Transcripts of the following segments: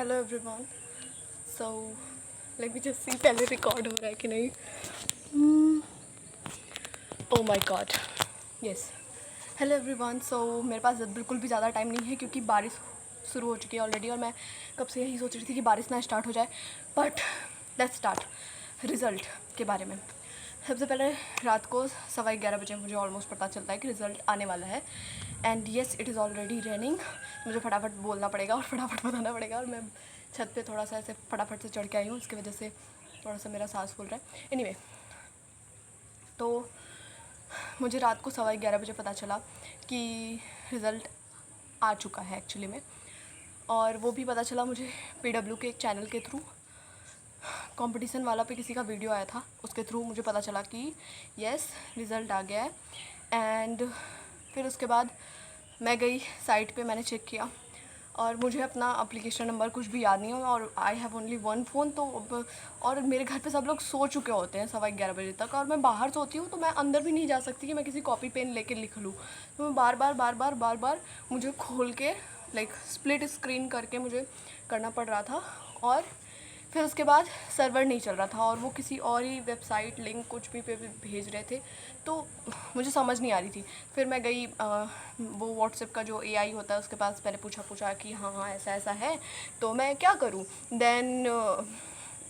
Hello everyone. So let me just see पहले record हो रहा है कि नहीं। Oh my god, yes. Hello everyone. So मेरे पास बिल्कुल भी ज़्यादा टाइम नहीं है क्योंकि बारिश शुरू हो चुकी है ऑलरेडी और मैं कब से यही सोच रही थी कि बारिश ना स्टार्ट हो जाए। बट लेट्स स्टार्ट रिज़ल्ट के बारे में। सबसे पहले रात को 11:15 बजे मुझे ऑलमोस्ट पता चलता है कि रिज़ल्ट आने वाला है। And yes, it is already raining. मुझे फटाफट बोलना पड़ेगा और फटाफट बताना पड़ेगा। और मैं छत पे थोड़ा सा ऐसे फटाफट से चढ़ के आई हूँ, इसकी वजह से थोड़ा सा मेरा सांस फूल रहा है। एनीवे, तो मुझे रात को 11:15 बजे पता चला कि रिज़ल्ट आ चुका है एक्चुअली में। और वो भी पता चला मुझे PW के एक चैनल के थ्रू, कंपटीशन वाला पे किसी का वीडियो आया था, उसके थ्रू मुझे पता चला कि यस रिज़ल्ट आ गया है। एंड फिर उसके बाद मैं गई साइट पे, मैंने चेक किया और मुझे अपना एप्लीकेशन नंबर कुछ भी याद नहीं है और I have only one phone. तो और मेरे घर पे सब लोग सो चुके होते हैं 11:15 बजे तक, और मैं बाहर सोती हूँ तो मैं अंदर भी नहीं जा सकती कि मैं किसी कॉपी पेन लेके लिख लूँ। तो मैं बार बार मुझे खोल के स्प्लिट स्क्रीन करके मुझे करना पड़ रहा था। और फिर उसके बाद सर्वर नहीं चल रहा था और वो किसी और ही वेबसाइट लिंक कुछ भी पे भेज रहे थे, तो मुझे समझ नहीं आ रही थी। फिर मैं गई वो व्हाट्सएप का जो AI होता है उसके पास, मैंने पूछा कि हाँ ऐसा ऐसा है तो मैं क्या करूँ। देन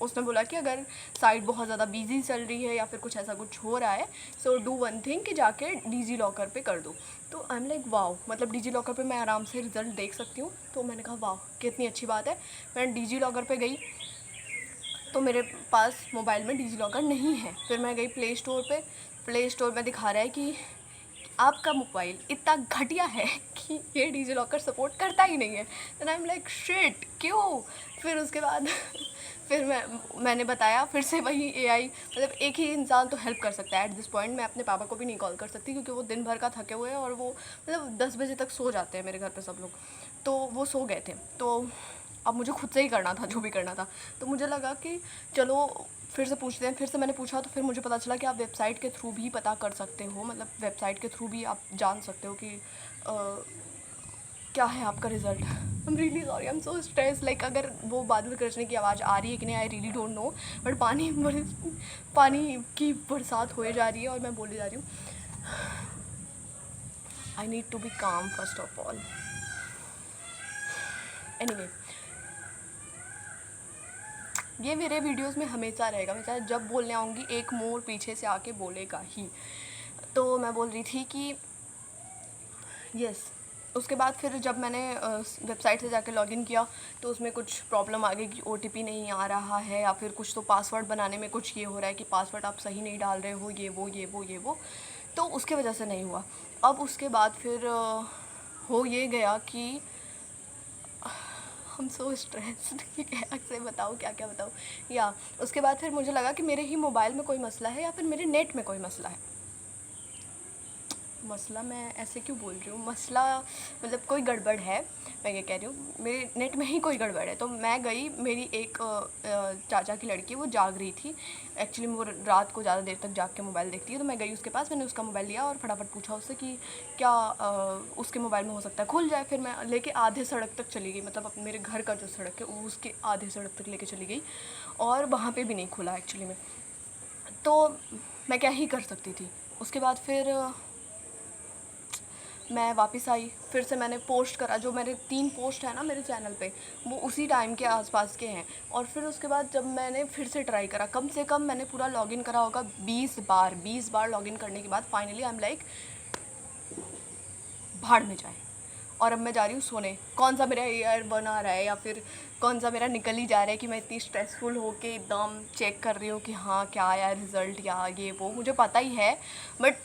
उसने बोला कि अगर साइट बहुत ज़्यादा बिजी चल रही है या फिर कुछ ऐसा कुछ हो रहा है, सो डू वन थिंग कि जाके डिजी लॉकर पे कर दो। तो आई एम लाइक वाओ, मतलब डिजी लॉकर पे मैं आराम से रिज़ल्ट देख सकती हूँ। तो मैंने कहा वाह कितनी अच्छी बात है। मैं डिजी लॉकर पे गई तो मेरे पास मोबाइल में डिजी लॉकर नहीं है। फिर मैं गई प्ले स्टोर में दिखा रहा है कि आपका मोबाइल इतना घटिया है कि ये डिजी लॉकर सपोर्ट करता ही नहीं है। And I am like shit, क्यों। फिर उसके बाद फिर मैंने बताया, फिर से वही AI, मतलब एक ही इंसान तो हेल्प कर सकता है एट दिस पॉइंट। मैं अपने पापा को भी नहीं कॉल कर सकती क्योंकि वो दिन भर का थके हुए हैं और वो मतलब 10 बजे तक सो जाते हैं मेरे घर पे सब लोग, तो वो सो गए थे। तो अब मुझे खुद से ही करना था जो भी करना था। तो मुझे लगा कि चलो फिर से पूछते हैं। फिर से मैंने पूछा तो फिर मुझे पता चला कि आप वेबसाइट के थ्रू भी पता कर सकते हो, मतलब वेबसाइट के थ्रू भी आप जान सकते हो कि क्या है आपका result. I am really sorry, I am so stress. Like अगर वो बाद में कृष्ण की आवाज़ आ रही है कि नहीं, I really don't know. But पानी की बरसात हो जा रही है और मैं बोली जा रही हूँ। आई नीड टू बी काम फर्स्ट ऑफ ऑल। एनीवे, ये मेरे वीडियोस में हमेशा रहेगा। मैं चाहे जब बोलने आऊँगी एक मोर पीछे से आके बोलेगा ही। तो मैं बोल रही थी कि यस, उसके बाद फिर जब मैंने वेबसाइट से जाकर लॉगिन किया तो उसमें कुछ प्रॉब्लम आ गई कि OTP नहीं आ रहा है या फिर कुछ तो पासवर्ड बनाने में कुछ ये हो रहा है कि पासवर्ड आप सही नहीं डाल रहे हो, ये वो। तो उसके वजह से नहीं हुआ। अब उसके बाद फिर हो ये गया कि हम सो स्ट्रेस्ड कि कैसे बताऊँ, क्या क्या बताऊँ। या उसके बाद फिर मुझे लगा कि मेरे ही मोबाइल में कोई मसला है या फिर मेरे नेट में कोई मसला है। मसला, मैं ऐसे क्यों बोल रही हूँ, मसला मतलब कोई गड़बड़ है, मैं ये कह रही हूँ मेरे नेट में ही कोई गड़बड़ है। तो मैं गई, मेरी एक चाचा की लड़की, वो जाग रही थी एक्चुअली, वो रात को ज़्यादा देर तक जाग के मोबाइल देखती है। तो मैं गई उसके पास, मैंने उसका मोबाइल लिया और फटाफट पूछा उससे कि क्या उसके मोबाइल में हो सकता है खुल जाए। फिर मैं लेके आधे सड़क तक चली गई, मतलब मेरे घर का जो सड़क है वो उसके आधे सड़क तक लेके चली गई और वहाँ पर भी नहीं खुला एक्चुअली में। तो मैं क्या ही कर सकती थी। उसके बाद फिर मैं वापस आई, फिर से मैंने पोस्ट करा, जो मेरे 3 पोस्ट है ना मेरे चैनल पे, वो उसी टाइम के आसपास के हैं। और फिर उसके बाद जब मैंने फिर से ट्राई करा, कम से कम मैंने पूरा लॉगिन करा होगा 20 बार लॉगिन करने के बाद फाइनली आई एम लाइक भाड़ में जाए। और अब मैं जा रही हूँ सोने। कौन सा मेरा एयर बन आ रहा है या फिर कौन सा मेरा निकल ही जा रहा है कि मैं इतनी स्ट्रेसफुल होके एकदम चेक कर रही हूँ कि हाँ क्या आया रिज़ल्ट या ये वो, मुझे पता ही है। बट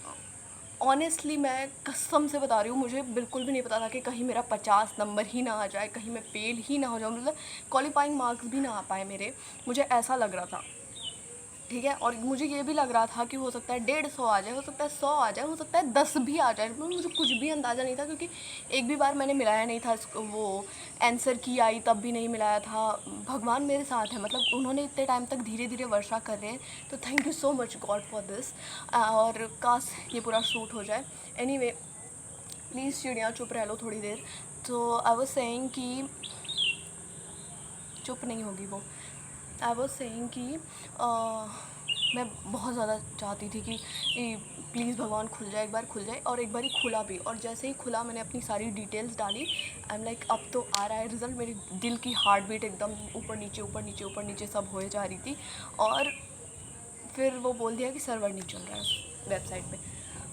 ऑनेस्टली मैं कसम से बता रही हूँ, मुझे बिल्कुल भी नहीं पता था कि कहीं मेरा 50 नंबर ही ना आ जाए, कहीं मैं फेल ही ना हो जाऊँ, मतलब क्वालिफाइंग मार्क्स भी ना आ पाए मेरे। मुझे ऐसा लग रहा था, ठीक है। और मुझे ये भी लग रहा था कि हो सकता है 150 आ जाए, हो सकता है 100 आ जाए, हो सकता है 10 भी आ जाए। मुझे कुछ भी अंदाज़ा नहीं था क्योंकि एक भी बार मैंने मिलाया नहीं था वो आंसर की आई तब भी नहीं मिलाया था। भगवान मेरे साथ है, मतलब उन्होंने इतने टाइम तक धीरे धीरे वर्षा कर रहे हैं, तो thank you so much God for this. और काश ये पूरा शूट हो जाए। एनीवे, प्लीज़ चिड़िया चुप रह लो थोड़ी देर। तो आई वाज सेइंग कि चुप नहीं होगी वो। आई वॉज सेइंग कि मैं बहुत ज़्यादा चाहती थी कि प्लीज़ भगवान खुल जाए, एक बार खुल जाए, और एक बार ही खुला भी। और जैसे ही खुला मैंने अपनी सारी डिटेल्स डाली। आई एम लाइक अब तो आ रहा है रिज़ल्ट। मेरे दिल की हार्ट बीट एकदम ऊपर नीचे ऊपर नीचे ऊपर नीचे सब हो जा रही थी। और फिर वो बोल दिया कि सर्वर नहीं चल रहा है उस वेबसाइट पे।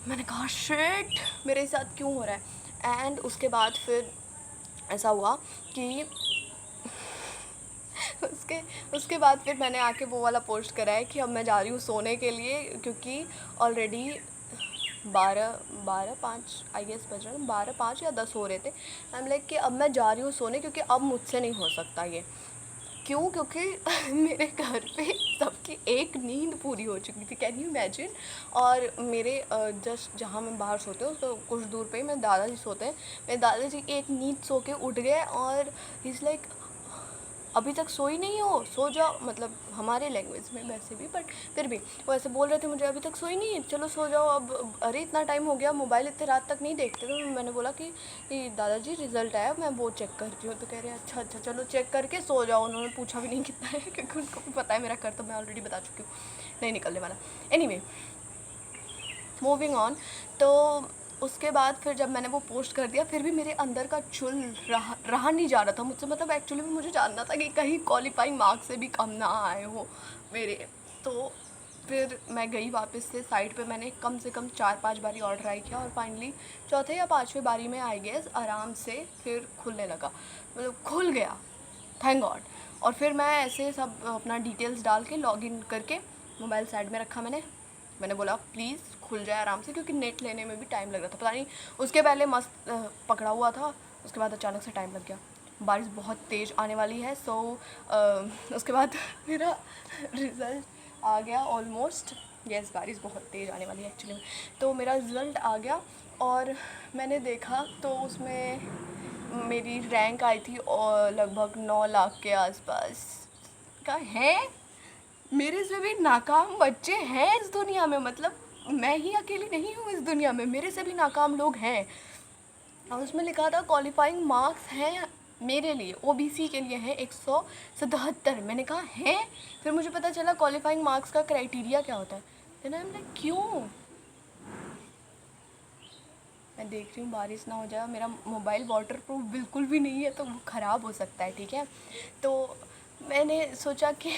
मैंने कहा शिट, मेरे साथ क्यों हो रहा है। एंड उसके बाद फिर ऐसा हुआ कि उसके उसके बाद फिर मैंने आके वो वाला पोस्ट करा है कि अब मैं जा रही हूँ सोने के लिए, क्योंकि ऑलरेडी 12:05 आई गेस बज रहे हैं, 12:05 या 10 हो रहे थे। आई एम लाइक कि अब मैं जा रही हूँ सोने, क्योंकि अब मुझसे नहीं हो सकता ये। क्यों? क्योंकि मेरे घर पे सबकी एक नींद पूरी हो चुकी थी, कैन यू इमेजिन। और मेरे जस्ट जहाँ मैं बाहर सोते हूँ तो कुछ दूर पे ही मेरे दादाजी सोते हैं। मेरे दादाजी एक नींद सो के उठ गए और इज़ लाइक अभी तक सोई नहीं हो, सो जाओ, मतलब हमारे लैंग्वेज में वैसे भी, बट फिर भी वो ऐसे बोल रहे थे मुझे, अभी तक सोई नहीं है, चलो सो जाओ अब, अरे इतना टाइम हो गया, मोबाइल इतने रात तक नहीं देखते। तो मैंने बोला कि दादाजी रिज़ल्ट आया, मैं वो चेक कर रही हूँ। तो कह रहे अच्छा अच्छा चलो चेक करके सो जाओ। उन्होंने पूछा भी नहीं कितना है, क्योंकि उनको भी पता है मेरा कर, तो मैं ऑलरेडी बता चुकी हूँ नहीं निकलने वाला। Anyway moving on. तो उसके बाद फिर जब मैंने वो पोस्ट कर दिया, फिर भी मेरे अंदर का चुल रहा नहीं जा रहा था मुझसे। मतलब एक्चुअली में मुझे जानना था कि कहीं क्वालिफाइंग मार्क्स से भी कम ना आए हो मेरे। तो फिर मैं गई वापस से साइट पे, मैंने कम से कम 4-5 बारी और ट्राई किया, और फाइनली चौथे या पाँचवें बारी में आई गेस आराम से फिर खुलने लगा, मतलब खुल गया, थैंक गॉड। और फिर मैं ऐसे सब अपना डिटेल्स डाल के लॉगिन करके मोबाइल साइड में रखा। मैंने बोला प्लीज़ खुल जाए आराम से, क्योंकि नेट लेने में भी टाइम लग रहा था। पता नहीं उसके पहले मस्त पकड़ा हुआ था, उसके बाद अचानक से टाइम लग गया। बारिश बहुत तेज़ आने वाली है। सो उसके बाद मेरा रिज़ल्ट आ गया ऑलमोस्ट। यस, बारिश बहुत तेज़ आने वाली है एक्चुअली में। तो मेरा रिज़ल्ट आ गया और मैंने देखा तो उसमें मेरी रैंक आई थी और लगभग 9 लाख के आसपास का है। मेरे से भी नाकाम बच्चे हैं इस दुनिया में, मतलब मैं ही अकेली नहीं हूँ इस दुनिया में, मेरे से भी नाकाम लोग हैं। और उसमें लिखा था क्वालिफाइंग मार्क्स हैं मेरे लिए, ओबीसी के लिए हैं 177। मैंने कहा हैं? फिर मुझे पता चला क्वालिफाइंग मार्क्स का क्राइटेरिया क्या होता है। फिर आई एम लाइक क्यों? मैं देख रही हूँ बारिश ना हो जाए, मेरा मोबाइल वाटर प्रूफ बिल्कुल भी नहीं है, तो वो ख़राब हो सकता है, ठीक है। तो मैंने सोचा कि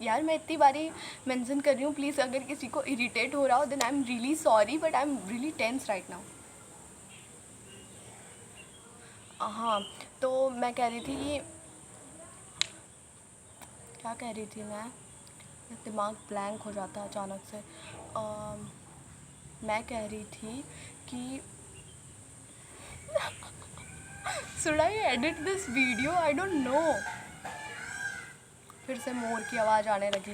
यार मैं इतनी बारी मेंशन कर रही हूँ, प्लीज़ अगर किसी को इरिटेट हो रहा हो then I am really sorry, but I am really tense right now. हाँ, तो मैं कह रही थी कि क्या कह रही थी मैं, दिमाग ब्लैंक हो जाता है अचानक से। मैं कह रही थी कि should I edit this video, I don't know. फिर से मोर की आवाज़ आने लगी।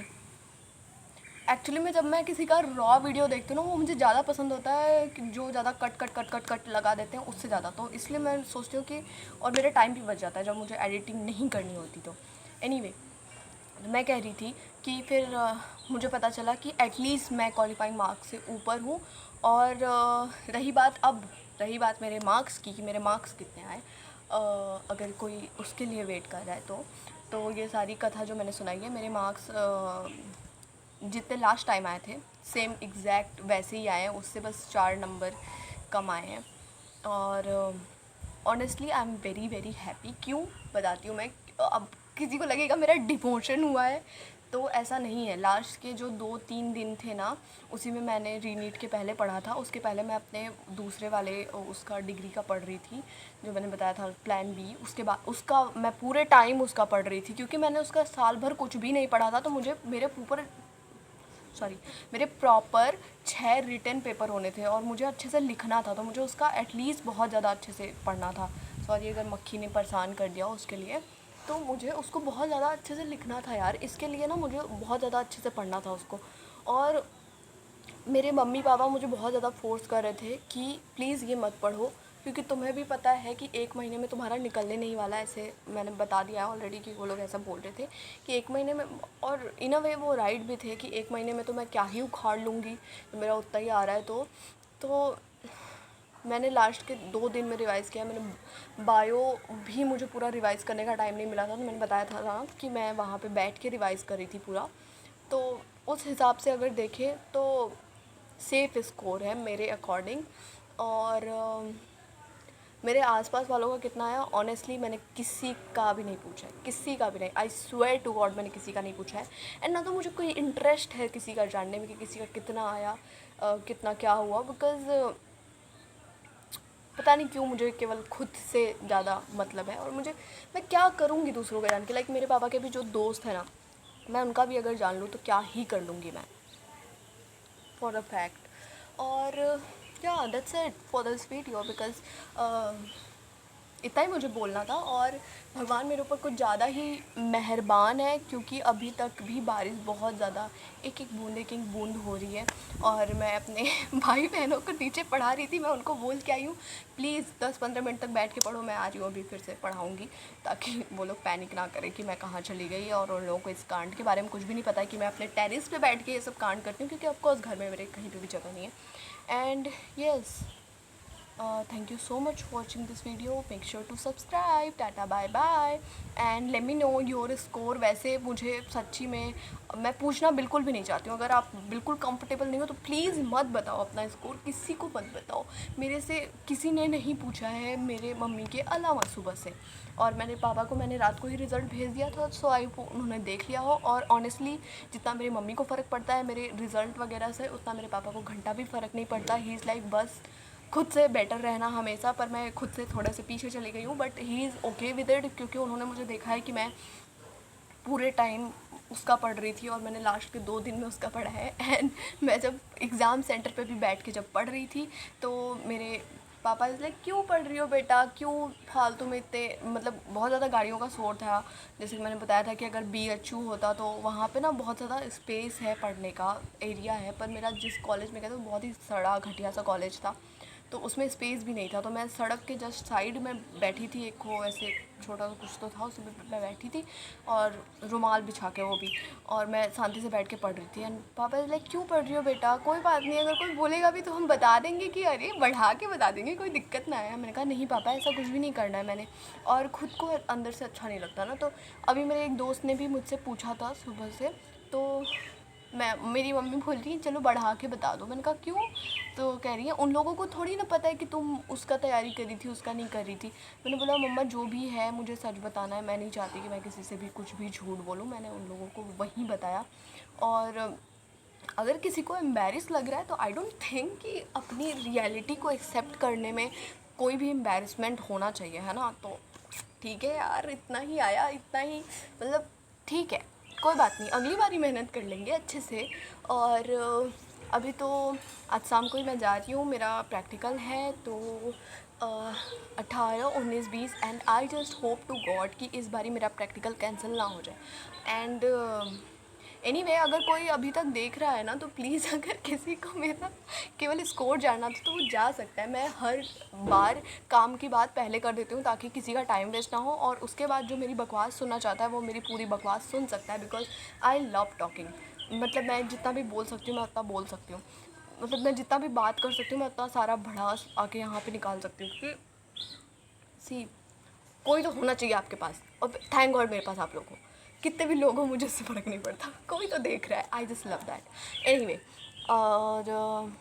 एक्चुअली में जब मैं किसी का रॉ वीडियो देखती हूँ ना, वो मुझे ज़्यादा पसंद होता है कि जो ज़्यादा cut cut cut cut cut लगा देते हैं उससे ज़्यादा, तो इसलिए मैं सोचती हूँ कि, और मेरा टाइम भी बच जाता है जब मुझे एडिटिंग नहीं करनी होती तो। एनीवे, मैं कह रही थी कि फिर मुझे पता चला कि एटलीस्ट मैं क्वालिफाइंग मार्क्स से ऊपर हूँ। और रही बात मेरे मार्क्स की कि मेरे मार्क्स कितने आए, अगर कोई उसके लिए वेट कर रहा है तो ये सारी कथा जो मैंने सुनाई है, मेरे मार्क्स जितने लास्ट टाइम आए थे सेम एग्जैक्ट वैसे ही आए हैं, उससे बस 4 नंबर कम आए हैं। और honestly I am very very happy. क्यों बताती हूँ मैं। अब किसी को लगेगा मेरा डिमोशन हुआ है, तो ऐसा नहीं है। लास्ट के जो 2-3 दिन थे ना, उसी में मैंने रीनीट के पहले पढ़ा था। उसके पहले मैं अपने दूसरे वाले उसका डिग्री का पढ़ रही थी, जो मैंने बताया था प्लान बी। उसके बाद उसका मैं पूरे टाइम उसका पढ़ रही थी, क्योंकि मैंने उसका साल भर कुछ भी नहीं पढ़ा था। तो मुझे मेरे प्रॉपर 6 रिटन पेपर होने थे और मुझे अच्छे से लिखना था, तो मुझे उसका एटलीस्ट बहुत ज़्यादा अच्छे से पढ़ना था। सॉरी अगर मक्खी ने परेशान कर दिया उसके लिए। तो मुझे उसको बहुत ज़्यादा अच्छे से लिखना था यार, इसके लिए ना मुझे बहुत ज़्यादा अच्छे से पढ़ना था उसको। और मेरे मम्मी पापा मुझे बहुत ज़्यादा फ़ोर्स कर रहे थे कि प्लीज़ ये मत पढ़ो, क्योंकि तुम्हें भी पता है कि 1 महीने में तुम्हारा निकलने नहीं वाला है। ऐसे मैंने बता दिया है ऑलरेडी कि वो लोग ऐसा बोल रहे थे कि 1 महीने में, और इन अ वे वो राइट भी थे कि 1 महीने में तो मैं क्या ही उखाड़ लूँगी, तो मेरा उतना ही आ रहा है। तो मैंने लास्ट के 2 दिन में रिवाइज़ किया। मैंने बायो भी मुझे पूरा रिवाइज़ करने का टाइम नहीं मिला था, तो मैंने बताया था ना कि मैं वहाँ पे बैठ के रिवाइज़ कर रही थी पूरा। तो उस हिसाब से अगर देखें तो सेफ़ स्कोर है मेरे अकॉर्डिंग। और मेरे आसपास वालों का कितना आया ऑनेस्टली मैंने किसी का भी नहीं पूछा है, किसी का भी नहीं। आई स्वेयर टू गॉड मैंने किसी का नहीं पूछा है। एंड ना तो मुझे कोई इंटरेस्ट है किसी का जानने में कि किसी का कितना आया, कितना क्या हुआ, बिकॉज़ पता नहीं क्यों मुझे केवल खुद से ज़्यादा मतलब है। और मुझे, मैं क्या करूँगी दूसरों का जान के। लाइक मेरे पापा के भी जो दोस्त हैं ना, मैं उनका भी अगर जान लूँ तो क्या ही कर लूँगी मैं, फॉर अ फैक्ट। और या that's it for this video, because इतना ही मुझे बोलना था। और भगवान मेरे ऊपर कुछ ज़्यादा ही मेहरबान है, क्योंकि अभी तक भी बारिश बहुत ज़्यादा एक एक बूंद हो रही है। और मैं अपने भाई बहनों को नीचे पढ़ा रही थी, मैं उनको बोल के आई हूँ प्लीज़ 10-15 मिनट तक बैठ के पढ़ो, मैं आ रही हूँ अभी फिर से पढ़ाऊँगी, ताकि वो लोग पैनिक ना करें कि मैं कहाँ चली गई। और उन लोगों को इस कांड के बारे में कुछ भी नहीं पता है कि मैं अपने टेरेस पे बैठ के ये सब कांड करती हूँ, क्योंकि ऑफकोर्स घर में मेरे कहीं पे भी जगह नहीं है। And yes, thank you so much for watching this video. Make sure to subscribe. Tata bye bye and let me know your score. वैसे मुझे सच्ची में मैं पूछना बिल्कुल भी नहीं चाहती हूँ। अगर आप बिल्कुल कंफर्टेबल नहीं हो तो प्लीज़ मत बताओ अपना स्कोर, किसी को मत बताओ। मेरे से किसी ने नहीं पूछा है मेरे मम्मी के अलावा सुबह से। और मैंने पापा को मैंने रात को ही रिज़ल्ट भेज दिया था, सो आई होप उन्होंने देख लिया हो। और ऑनेस्टली जितना मेरी मम्मी को फ़र्क पड़ता है मेरे रिज़ल्ट वगैरह से, उतना मेरे पापा को घंटा भी फ़र्क नहीं पड़ता। ही इज़ लाइक बस खुद से बेटर रहना हमेशा। पर मैं खुद से थोड़ा से पीछे चली गई हूँ, but he is okay with it, क्योंकि उन्होंने मुझे देखा है कि मैं पूरे टाइम उसका पढ़ रही थी और मैंने लास्ट के 2 दिन में उसका पढ़ा है। एंड मैं जब एग्ज़ाम सेंटर पे भी बैठ के जब पढ़ रही थी तो मेरे पापा इज़ लाइक क्यों पढ़ रही हो बेटा, क्यों फालतू में इतने, मतलब बहुत ज़्यादा गाड़ियों का शोर था। जैसे कि मैंने बताया था कि अगर BHU होता तो वहाँ पे ना बहुत ज़्यादा स्पेस है, पढ़ने का एरिया है। पर मेरा जिस कॉलेज में गया था वो बहुत ही सड़ा घटिया सा कॉलेज था, तो उसमें स्पेस भी नहीं था। तो मैं सड़क के जस्ट साइड में बैठी थी, एक वो ऐसे छोटा सा कुछ तो था, उस पर मैं बैठी थी और रुमाल बिछा के वो भी, और मैं शांति से बैठ के पढ़ रही थी। एंड पापा लाइक क्यों पढ़ रही हो बेटा, कोई बात नहीं, अगर कोई बोलेगा भी तो हम बता देंगे कि अरे बढ़ा के बता देंगे, कोई दिक्कत ना आया। मैंने कहा नहीं पापा ऐसा कुछ भी नहीं करना है मैंने, और ख़ुद को अंदर से अच्छा नहीं लगता ना। तो अभी मेरे एक दोस्त ने भी मुझसे पूछा था सुबह से, तो मेरी मम्मी बोल रही है चलो बढ़ा के बता दो। मैंने कहा क्यों, तो कह रही है उन लोगों को थोड़ी ना पता है कि तुम उसका तैयारी करी थी उसका नहीं करी थी। मैंने बोला मम्मा जो भी है मुझे सच बताना है, मैं नहीं चाहती कि मैं किसी से भी कुछ भी झूठ बोलूँ। मैंने उन लोगों को वहीं बताया। और अगर किसी को एम्बैरस लग रहा है तो आई डोंट थिंक कि अपनी रियलिटी को एक्सेप्ट करने में कोई भी एम्बैरसमेंट होना चाहिए, है ना। तो ठीक है यार, इतना ही आया, इतना ही, मतलब ठीक है, कोई बात नहीं, अगली बारी मेहनत कर लेंगे अच्छे से। और अभी तो आज शाम को ही मैं जा रही हूँ, मेरा प्रैक्टिकल है। तो 18, 19, 20 and I just hope to God कि इस बारी मेरा प्रैक्टिकल कैंसिल ना हो जाए। एंड एनीवे अगर कोई अभी तक देख रहा है ना तो प्लीज़ अगर किसी को मेरा केवल स्कोर जानना था तो वो जा सकता है। मैं हर बार काम की बात पहले कर देती हूँ ताकि किसी का टाइम वेस्ट ना हो, और उसके बाद जो मेरी बकवास सुनना चाहता है वो मेरी पूरी बकवास सुन सकता है, बिकॉज आई लव टॉकिंग। मतलब मैं जितना भी बोल सकती हूँ मैं उतना बोल सकती हूँ, मतलब मैं जितना भी बात कर सकती हूँ मैं उतना सारा भड़ास आके यहाँ पे निकाल सकती हूँ, क्योंकि सी कोई तो होना चाहिए आपके पास। और थैंक गॉड मेरे पास आप लोग हो, कितने भी लोग हो मुझे इससे फ़र्क नहीं पड़ता, कोई तो देख रहा है। I just love that. Anyway, और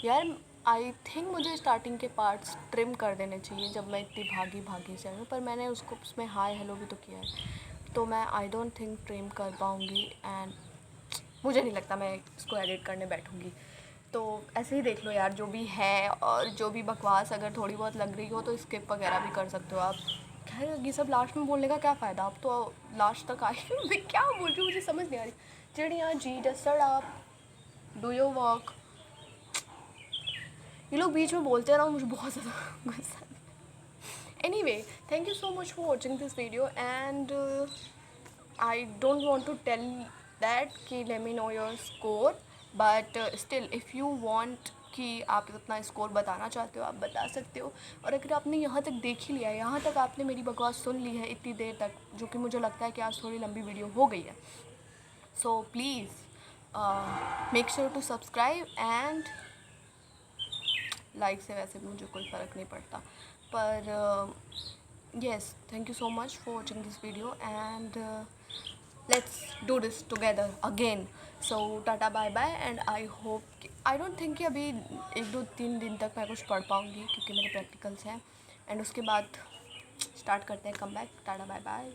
यार आई थिंक मुझे स्टार्टिंग के पार्ट्स ट्रिम कर देने चाहिए जब मैं इतनी भागी भागी से आई हूँ, पर मैंने उसको उसमें हाय हेलो भी तो किया है, तो मैं आई डोंट थिंक ट्रिम कर पाऊँगी। एंड मुझे नहीं लगता मैं इसको एडिट करने बैठूँगी। तो ऐसे ही देख लो यार जो भी है, और जो भी बकवास अगर थोड़ी बहुत लग रही हो तो स्किप वगैरह भी कर सकते हो आप। खैर ये सब लास्ट में बोलने का क्या फ़ायदा, अब तो लास्ट तक आई हूँ। मैं क्या बोल रही हूँ मुझे समझ नहीं आ रही। चिड़िया जी just up, do your work. ये लोग बीच में बोलते हैं ना, मुझे बहुत ज़्यादा गुस्सा। Anyway, thank you so much for watching this video and I don't want to tell that कि let me know your score, but still if you want कि आप अपना स्कोर बताना चाहते हो आप बता सकते हो। और अगर आपने यहाँ तक देख ही लिया है, यहाँ तक आपने मेरी बकवास सुन ली है इतनी देर तक, जो कि मुझे लगता है कि आज थोड़ी लंबी वीडियो हो गई है, so please make sure to subscribe and like से वैसे मुझे कोई फ़र्क नहीं पड़ता, पर yes, thank you so much for watching this video, and let's do this together again. So tata bye bye, and I don't think कि अभी 1-2-3 दिन तक मैं कुछ पढ़ पाऊँगी क्योंकि मेरे प्रैक्टिकल्स हैं, एंड उसके बाद स्टार्ट करते हैं come back. Tata bye bye.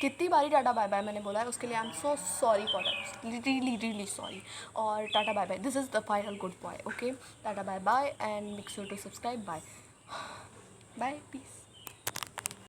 कितनी बारी टाटा बाय बाय मैंने बोला है उसके लिए I am so sorry for that, really sorry. और tata bye bye, this is the final good boy. Okay, tata bye bye, and make sure to subscribe. Bye bye, piece.